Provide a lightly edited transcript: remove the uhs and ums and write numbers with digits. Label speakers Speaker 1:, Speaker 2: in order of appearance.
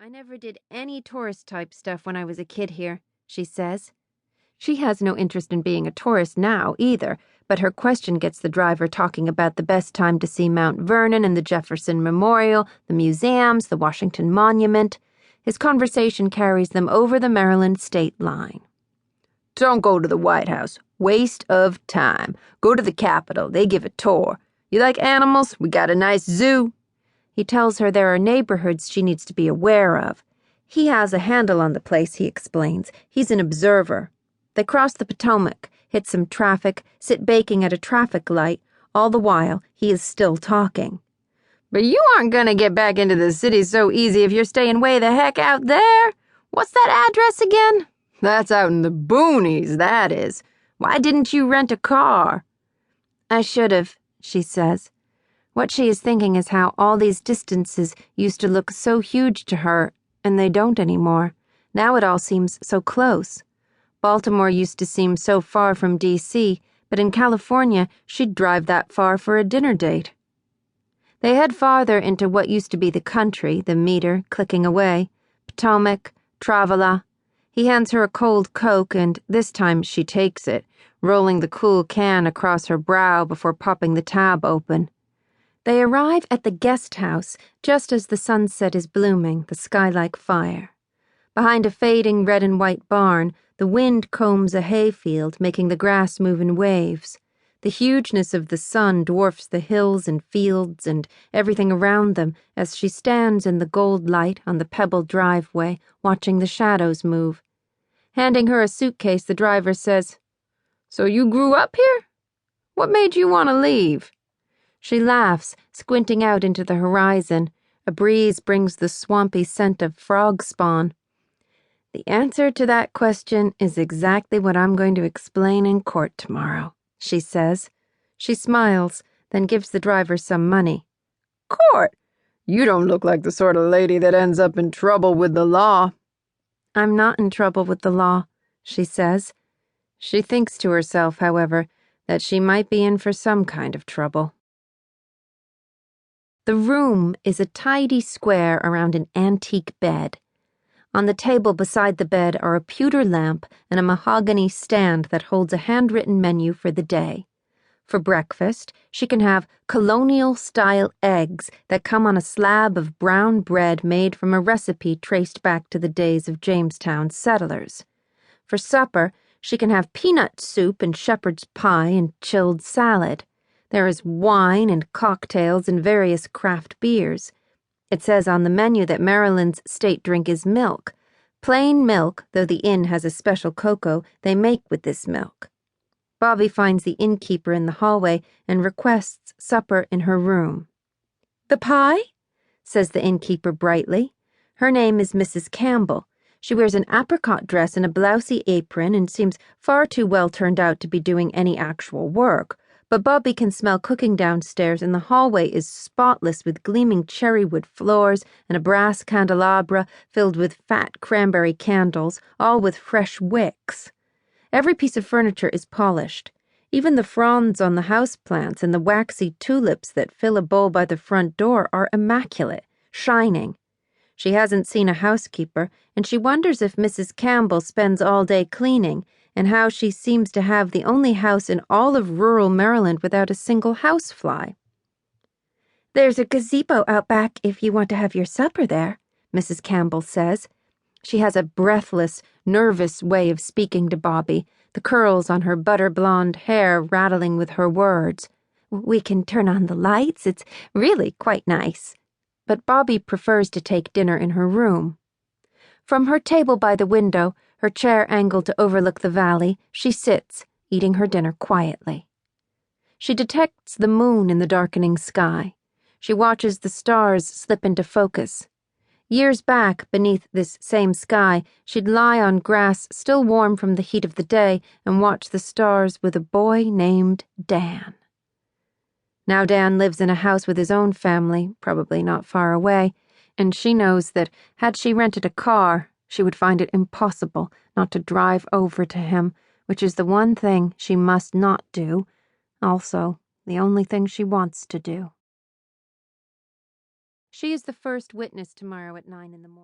Speaker 1: I never did any tourist-type stuff when I was a kid here, she says. She has no interest in being a tourist now, either, but her question gets the driver talking about the best time to see Mount Vernon and the Jefferson Memorial, the museums, the Washington Monument. His conversation carries them over the Maryland state line. Don't go to the White House. Waste of time. Go to the Capitol. They give a tour. You like animals? We got a nice zoo. He tells her there are neighborhoods she needs to be aware of. He has a handle on the place, he explains. He's an observer. They cross the Potomac, hit some traffic, sit baking at a traffic light. All the while, he is still talking. But you aren't going to get back into the city so easy if you're staying way the heck out there. What's that address again? That's out in the boonies, that is. Why didn't you rent a car? I should have, she says. What she is thinking is how all these distances used to look so huge to her, and they don't anymore. Now it all seems so close. Baltimore used to seem so far from D.C., but in California she'd drive that far for a dinner date. They head farther into what used to be the country, the meter clicking away. Potomac, Travala. He hands her a cold Coke, and this time she takes it, rolling the cool can across her brow before popping the tab open. They arrive at the guest house just as the sunset is blooming, the sky like fire. Behind a fading red and white barn, the wind combs a hayfield, making the grass move in waves. The hugeness of the sun dwarfs the hills and fields and everything around them as she stands in the gold light on the pebbled driveway, watching the shadows move. Handing her a suitcase, the driver says, "So you grew up here? What made you want to leave?" She laughs, squinting out into the horizon. A breeze brings the swampy scent of frog spawn. The answer to that question is exactly what I'm going to explain in court tomorrow, she says. She smiles, then gives the driver some money. Court? You don't look like the sort of lady that ends up in trouble with the law. I'm not in trouble with the law, she says. She thinks to herself, however, that she might be in for some kind of trouble. The room is a tidy square around an antique bed. On the table beside the bed are a pewter lamp and a mahogany stand that holds a handwritten menu for the day. For breakfast, she can have colonial-style eggs that come on a slab of brown bread made from a recipe traced back to the days of Jamestown's settlers. For supper, she can have peanut soup and shepherd's pie and chilled salad. There is wine and cocktails and various craft beers. It says on the menu that Maryland's state drink is milk. Plain milk, though the inn has a special cocoa they make with this milk. Bobbie finds the innkeeper in the hallway and requests supper in her room. "The pie?" says the innkeeper brightly. Her name is Mrs. Campbell. She wears an apricot dress and a blousy apron and seems far too well turned out to be doing any actual work. But Bobbie can smell cooking downstairs, and the hallway is spotless with gleaming cherrywood floors and a brass candelabra filled with fat cranberry candles, all with fresh wicks. Every piece of furniture is polished. Even the fronds on the houseplants and the waxy tulips that fill a bowl by the front door are immaculate, shining. She hasn't seen a housekeeper, and she wonders if Mrs. Campbell spends all day cleaning, and how she seems to have the only house in all of rural Maryland without a single housefly. "There's a gazebo out back if you want to have your supper there," Mrs. Campbell says. She has a breathless, nervous way of speaking to Bobbie, the curls on her butter-blonde hair rattling with her words. "We can turn on the lights. It's really quite nice." But Bobbie prefers to take dinner in her room. From her table by the window, her chair angled to overlook the valley, she sits, eating her dinner quietly. She detects the moon in the darkening sky. She watches the stars slip into focus. Years back, beneath this same sky, she'd lie on grass still warm from the heat of the day and watch the stars with a boy named Dan. Now Dan lives in a house with his own family, probably not far away, and she knows that had she rented a car, she would find it impossible not to drive over to him, which is the one thing she must not do, also the only thing she wants to do. She is the first witness tomorrow at 9 in the morning.